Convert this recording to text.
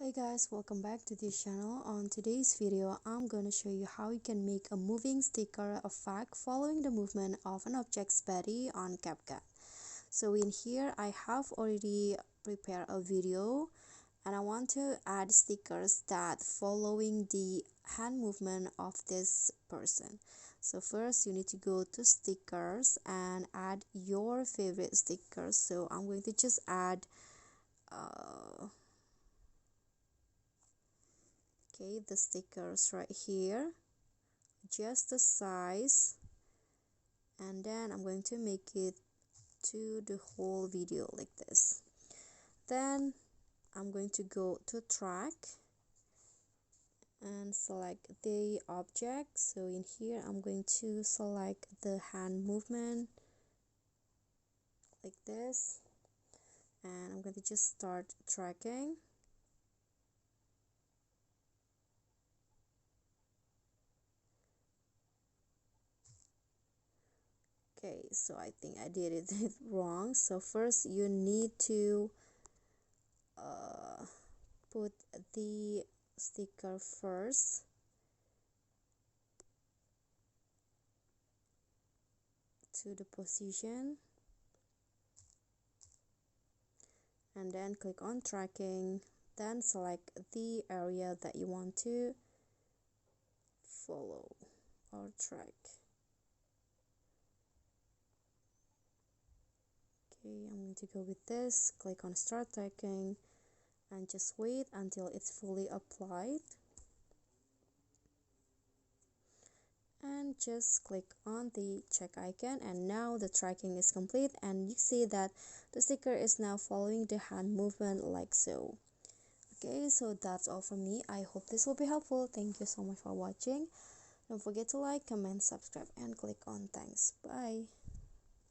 Hey guys, welcome back to this channel. On today's video, I'm going to show you how you can make a moving sticker effect following the movement of an object's body on CapCut. So in here, I have already prepared a video and I want to add stickers that following the hand movement of this person. So first you need to go to stickers and add your favorite stickers. So I'm going to just add the stickers right here, just the size, and then I'm going to make it to the whole video like this. Then I'm going to go to track and select the object. So in here I'm going to select the hand movement like this, and I'm going to just start tracking. Okay, so I think I did it wrong. So first you need to put the sticker first to the position and then click on tracking, then select the area that you want to follow or track. Okay, I'm going to go with this, click on start tracking and just wait until it's fully applied, and just click on the check icon, and now the tracking is complete and you see that the sticker is now following the hand movement like so. Okay, so that's all from me. I hope this will be helpful. Thank you so much for watching. Don't forget to like, comment, subscribe and click on thanks. Bye.